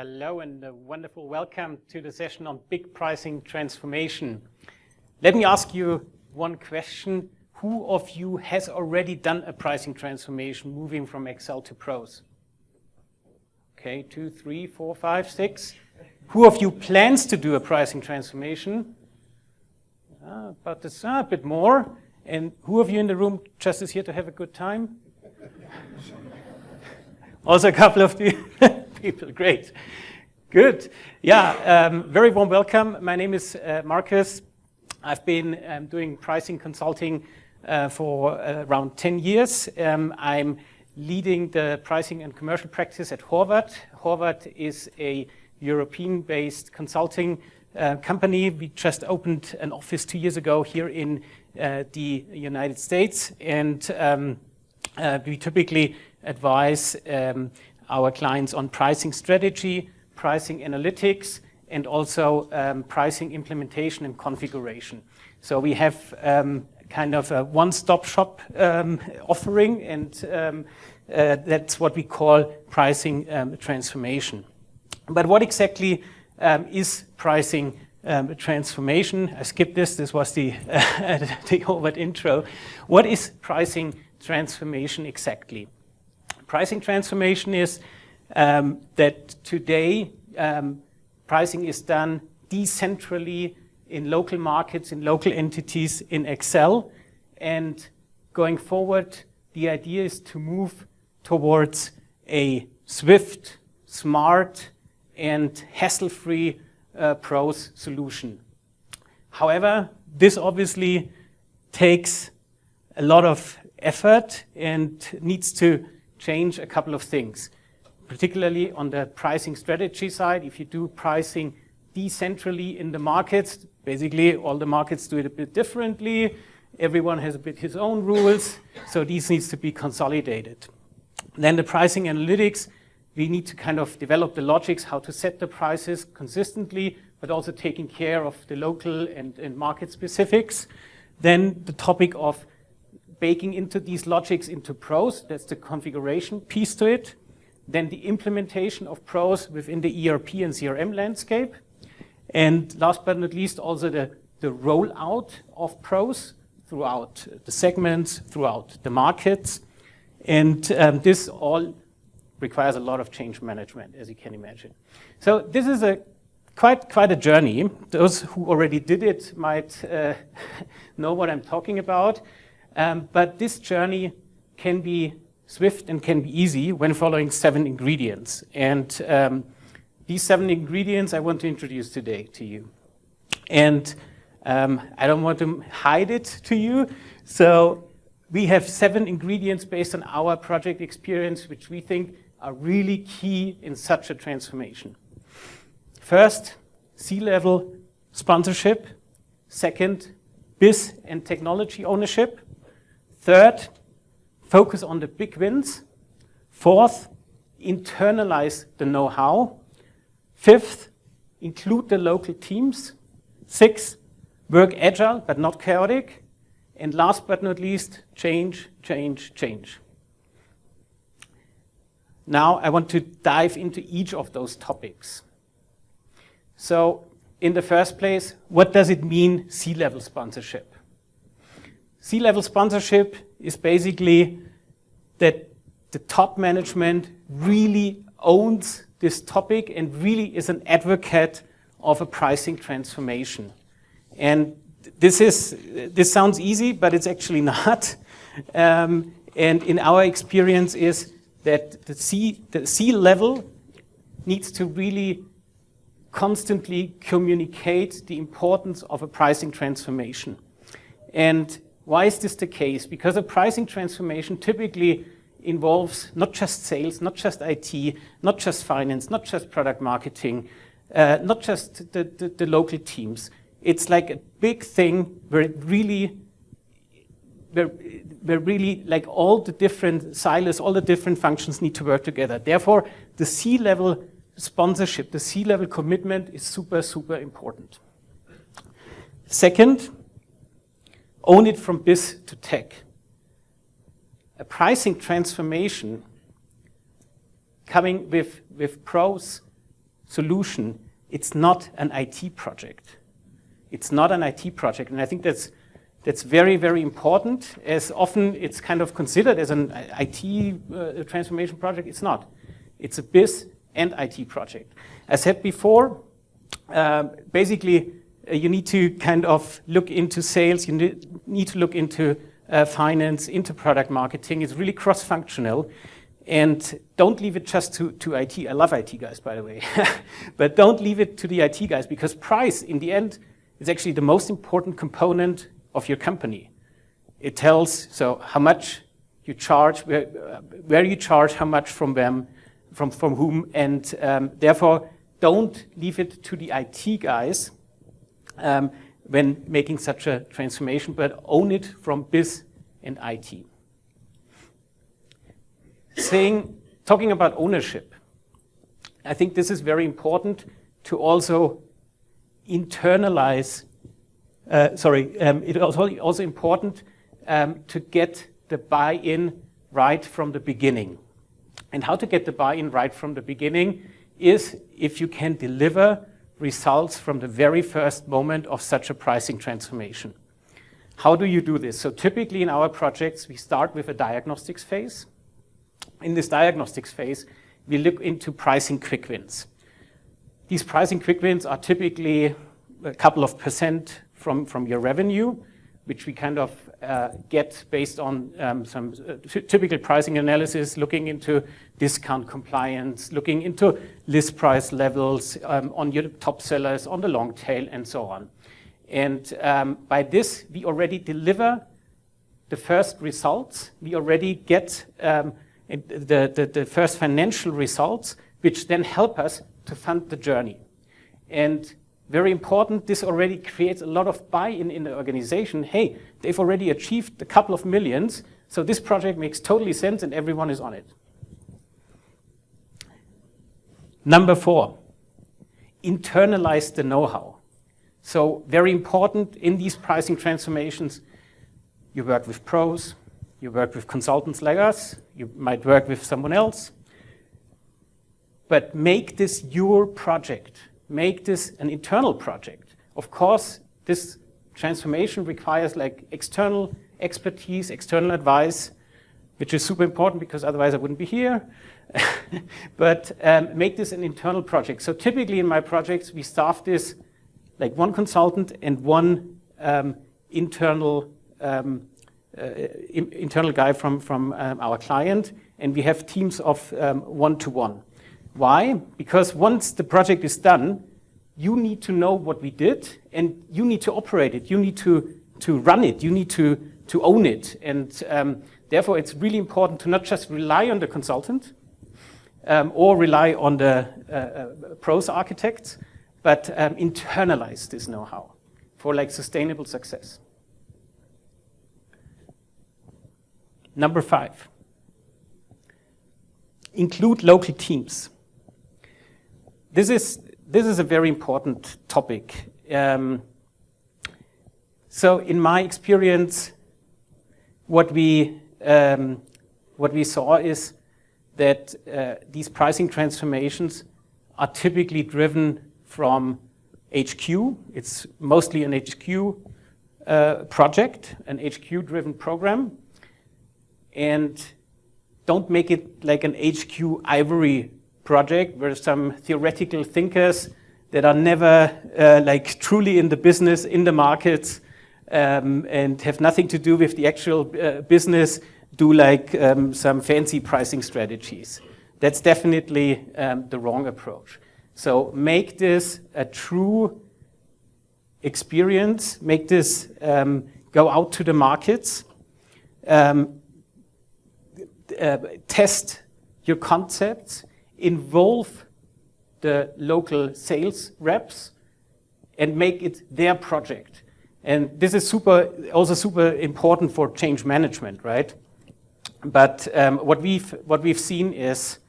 Hello and a wonderful welcome to the session on big pricing transformation. Let me ask you one question. Who of you has already done a pricing transformation moving from Excel to PROS? Okay, 2, 3, 4, 5, 6. Who of you plans to do a pricing transformation? About this, a bit more. And who of you in the room just is here to have a good time? Also a couple of people, great. Good. Yeah, very warm welcome. My name is Marcus. I've been doing pricing consulting for around 10 years. I'm leading the pricing and commercial practice at Horvath. Horvath is a European-based consulting company. We just opened an office 2 years ago here in the United States, and we typically advise our clients on pricing strategy, pricing analytics, and also pricing implementation and configuration. So we have kind of a one-stop shop offering, and that's what we call pricing transformation. But what exactly is pricing transformation? I skipped this. This was the Horvath intro. What is pricing transformation exactly? Pricing transformation is that today pricing is done decentrally in local markets, in local entities in Excel. And going forward, the idea is to move towards a swift, smart, and hassle-free PROS solution. However, this obviously takes a lot of effort and needs to change a couple of things, particularly on the pricing strategy side. If you do pricing decentrally in the markets, basically all the markets do it a bit differently. Everyone has a bit his own rules, so these needs to be consolidated. Then the pricing analytics, we need to kind of develop the logics, how to set the prices consistently, but also taking care of the local and market specifics. Then the topic of baking into these logics into PROS, that's the configuration piece to it. Then the implementation of PROS within the ERP and CRM landscape. And last but not least, also the rollout of PROS throughout the segments, throughout the markets. And this all requires a lot of change management, as you can imagine. So this is quite a journey. Those who already did it might know what I'm talking about. But this journey can be swift and can be easy when following 7 ingredients. And these 7 ingredients I want to introduce today to you. And I don't want to hide it to you. So we have 7 ingredients based on our project experience, which we think are really key in such a transformation. First, C-level sponsorship. Second, biz and technology ownership. Third, focus on the big wins. Fourth, internalize the know-how. Fifth, include the local teams. Sixth, work agile but not chaotic. And last but not least, change, change, change. Now I want to dive into each of those topics. So in the first place, what does it mean, C-level sponsorship? C-level sponsorship is basically that the top management really owns this topic and really is an advocate of a pricing transformation. And this sounds easy, but it's actually not. And in our experience is that the C-level needs to really constantly communicate the importance of a pricing transformation. And why is this the case? Because a pricing transformation typically involves not just sales, not just IT, not just finance, not just product marketing, not just the local teams. It's like a big thing where it really, where really like all the different silos, all the different functions need to work together. Therefore, the C-level sponsorship, the C-level commitment is super, super important. Second, own it from biz to tech. A pricing transformation coming with PROS solution, it's not an IT project. It's not an IT project, and I think that's very, very important, as often it's kind of considered as an IT transformation project. It's not. It's a biz and IT project. As said before, basically, you need to kind of look into sales, you need to look into finance, into product marketing. It's really cross-functional. And don't leave it just to IT. I love IT guys, by the way. But don't leave it to the IT guys, because price, in the end, is actually the most important component of your company. It tells so how much you charge, where you charge, how much from them, from whom, and therefore don't leave it to the IT guys when making such a transformation, but own it from biz and IT. Talking about ownership, I think this is very important to also internalize. It is also important to get the buy-in right from the beginning. And how to get the buy-in right from the beginning is if you can deliver results from the very first moment of such a pricing transformation. How do you do this? So typically in our projects, we start with a diagnostics phase. In this diagnostics phase, we look into pricing quick wins. These pricing quick wins are typically a couple of % from your revenue, which we kind of get based on some typical pricing analysis, looking into discount compliance, looking into list price levels on your top sellers, on the long tail, and so on. And by this, we already deliver the first results. We already get the first financial results, which then help us to fund the journey. And very important, this already creates a lot of buy-in in the organization. Hey, they've already achieved a couple of millions, so this project makes totally sense and everyone is on it. Number 4, internalize the know-how. So very important in these pricing transformations, you work with pros, you work with consultants like us, you might work with someone else, but make this your project. Make this an internal project. Of course, this transformation requires like external expertise, external advice, which is super important because otherwise I wouldn't be here. But make this an internal project. So typically in my projects, we staff this like one consultant and one internal guy from our client, and we have teams of 1-to-1. Why? Because once the project is done, you need to know what we did, and you need to operate it. You need to run it. You need to own it. And therefore, it's really important to not just rely on the consultant or rely on the pros architects, but internalize this know-how for like sustainable success. Number 5, include local teams. This is a very important topic. So in my experience, what we saw is that these pricing transformations are typically driven from HQ. It's mostly an HQ project, an HQ-driven program. And don't make it like an HQ ivory project where some theoretical thinkers that are never like truly in the business, in the markets, and have nothing to do with the actual business, do like some fancy pricing strategies. That's definitely the wrong approach. So make this a true experience, make this go out to the markets, test your concepts, involve the local sales reps, and make it their project. And this is also super important for change management, right? But what we've seen is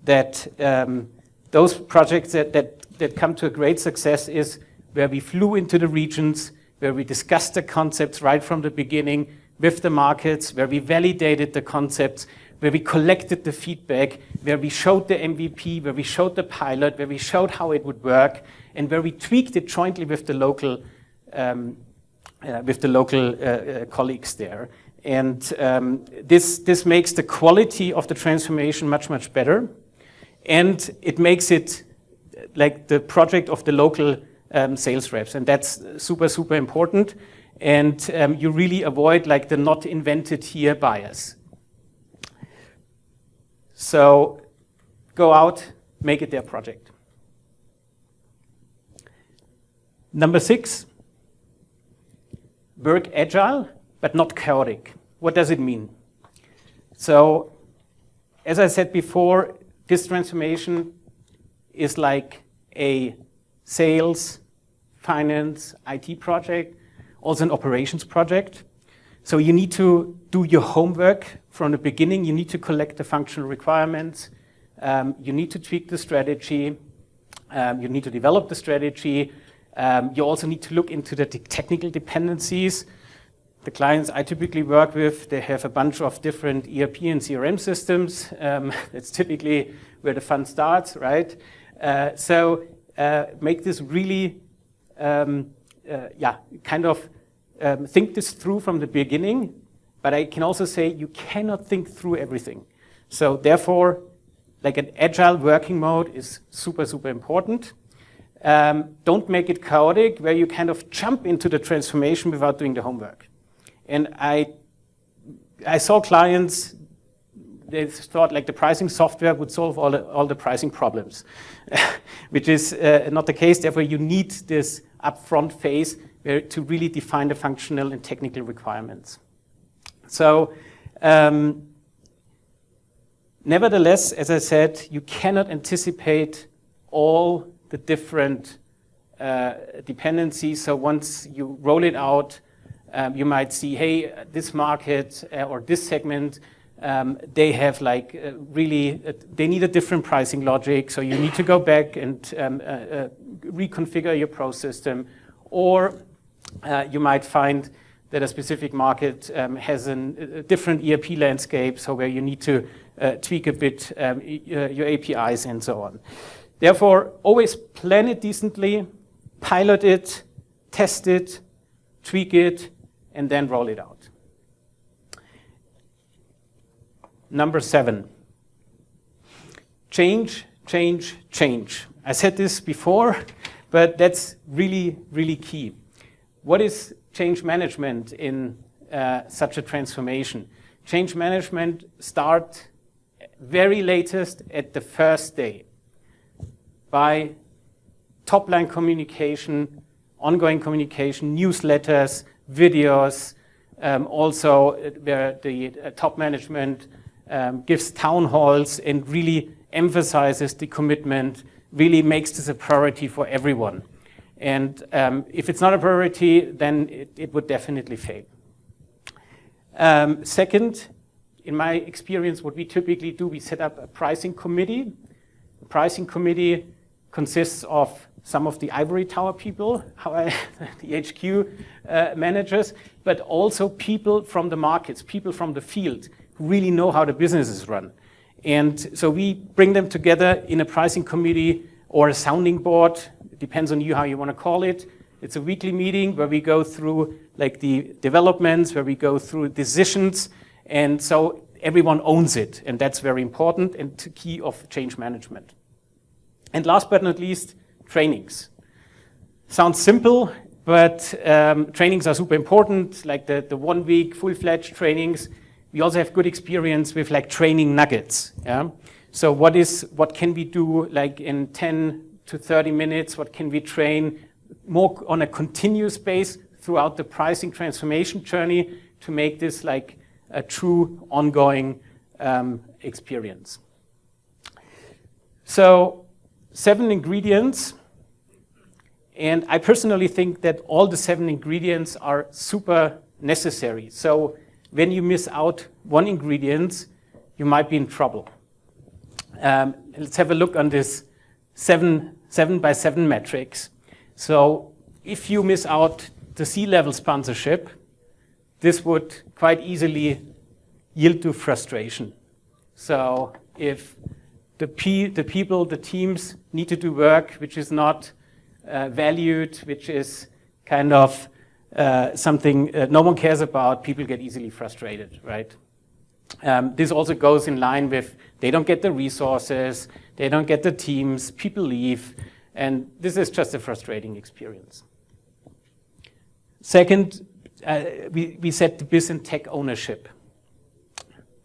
that those projects that come to a great success is where we flew into the regions, where we discussed the concepts right from the beginning with the markets, where we validated the concepts, where we collected the feedback, where we showed the MVP, where we showed the pilot, where we showed how it would work, and where we tweaked it jointly with the local colleagues there. And this makes the quality of the transformation much, much better. And it makes it like the project of the local sales reps. And that's super, super important. And you really avoid like the not invented here bias. So go out, make it their project. Number 6, work agile, but not chaotic. What does it mean? So, as I said before, this transformation is like a sales, finance, IT project, also an operations project. So you need to do your homework from the beginning. You need to collect the functional requirements. You need to tweak the strategy. You need to develop the strategy. You also need to look into the technical dependencies. The clients I typically work with, they have a bunch of different ERP and CRM systems. That's typically where the fun starts, right? So make this really, think this through from the beginning. But I can also say you cannot think through everything. So therefore, like an agile working mode is super, super important. Don't make it chaotic, where you kind of jump into the transformation without doing the homework. And I saw clients, they thought like the pricing software would solve all the pricing problems, which is not the case. Therefore, you need this upfront phase to really define the functional and technical requirements. So, nevertheless, as I said, you cannot anticipate all the different dependencies. So once you roll it out, you might see, hey, this market or this segment, they have like they need a different pricing logic. So you need to go back and reconfigure your pro system. Or you might find that a specific market has a different ERP landscape, so where you need to tweak a bit your APIs and so on. Therefore, always plan it decently, pilot it, test it, tweak it, and then roll it out. Number 7, change, change, change. I said this before, but that's really, really key. What is change management in such a transformation? Change management starts very latest at the first day by top-line communication, ongoing communication, newsletters, videos, also where the top management gives town halls and really emphasizes the commitment, really makes this a priority for everyone. And if it's not a priority, then it would definitely fail. Second, in my experience, what we typically do, we set up a pricing committee. The pricing committee consists of some of the ivory tower people, the HQ managers, but also people from the markets, people from the field who really know how the business is run. And so we bring them together in a pricing committee or a sounding board. It depends on you how you want to call it. It's a weekly meeting where we go through like the developments, where we go through decisions, and so everyone owns it, and that's very important and key of change management. And last but not least, trainings. Sounds simple, but trainings are super important, like the 1 week full-fledged trainings. We also have good experience with like training nuggets. Yeah? So what can we do like in 10 to 30 minutes? What can we train more on a continuous base throughout the pricing transformation journey to make this like a true ongoing experience? So 7 ingredients, and I personally think that all the 7 ingredients are super necessary. So when you miss out one ingredient, you might be in trouble. Let's have a look on this 7 by 7 matrix. So if you miss out the C-level sponsorship, this would quite easily yield to frustration. So if the people, the teams need to do work which is not valued, which is kind of something no one cares about, people get easily frustrated, right? This also goes in line with they don't get the resources, they don't get the teams, people leave, and this is just a frustrating experience. Second, we set the biz and tech ownership.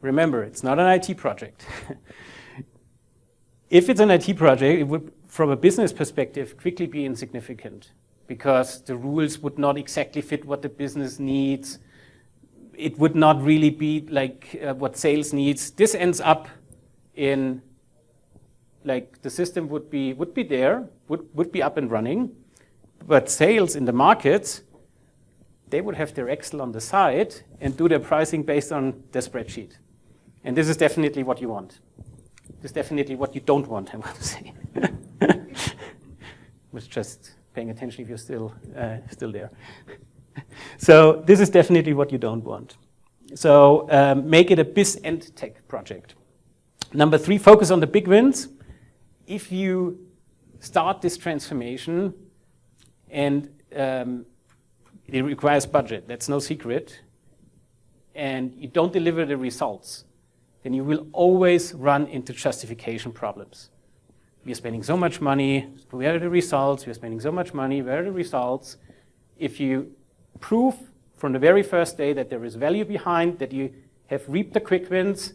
Remember, it's not an IT project. If it's an IT project, it would, from a business perspective, quickly be insignificant because the rules would not exactly fit what the business needs. It would not really be like what sales needs. This ends up in, like, the system would be there, would be up and running, but sales in the markets, they would have their Excel on the side and do their pricing based on their spreadsheet. And this is definitely what you want. This is definitely what you don't want, I want to say. Was just paying attention if you're still there. So this is definitely what you don't want. So make it a biz and tech project. Number 3, focus on the big wins. If you start this transformation and it requires budget, that's no secret, and you don't deliver the results, then you will always run into justification problems. We are spending so much money, where are the results? We are spending so much money, where are the results? If you prove from the very first day that there is value behind, that you have reaped the quick wins,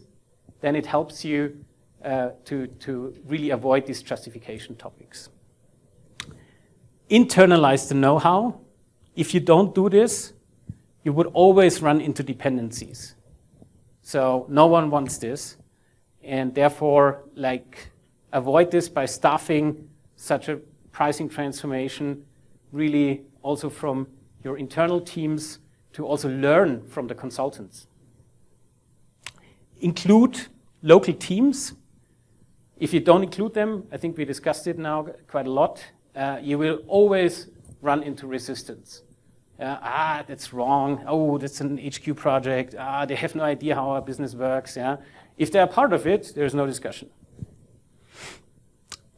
then it helps you to really avoid these justification topics. Internalize the know-how. If you don't do this, you would always run into dependencies. So no one wants this, and therefore, like, avoid this by staffing such a pricing transformation, really also from your internal teams, to also learn from the consultants. Include local teams. If you don't include them, I think we discussed it now quite a lot, you will always run into resistance. That's wrong. Oh, that's an HQ project. They have no idea how our business works. Yeah? If they're part of it, there's no discussion.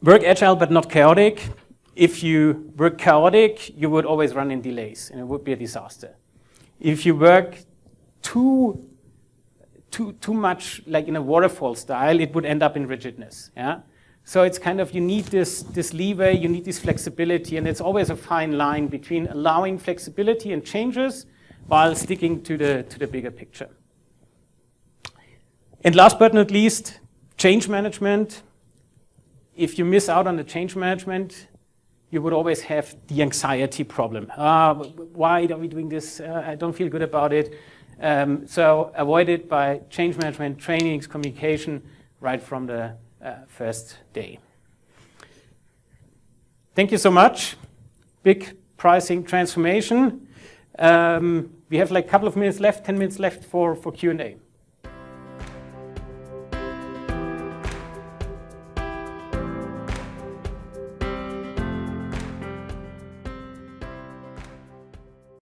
Work agile but not chaotic. If you work chaotic, you would always run in delays, and it would be a disaster. If you work too much like in a waterfall style, it would end up in rigidness. Yeah? So it's kind of, you need this leeway, you need this flexibility, and it's always a fine line between allowing flexibility and changes while sticking to the bigger picture. And last but not least, change management. If you miss out on the change management, you would always have the anxiety problem. Why are we doing this? I don't feel good about it. So avoid it by change management, trainings, communication, right from the first day. Thank you so much. Big pricing transformation. We have like a couple of minutes left, 10 minutes left for Q&A.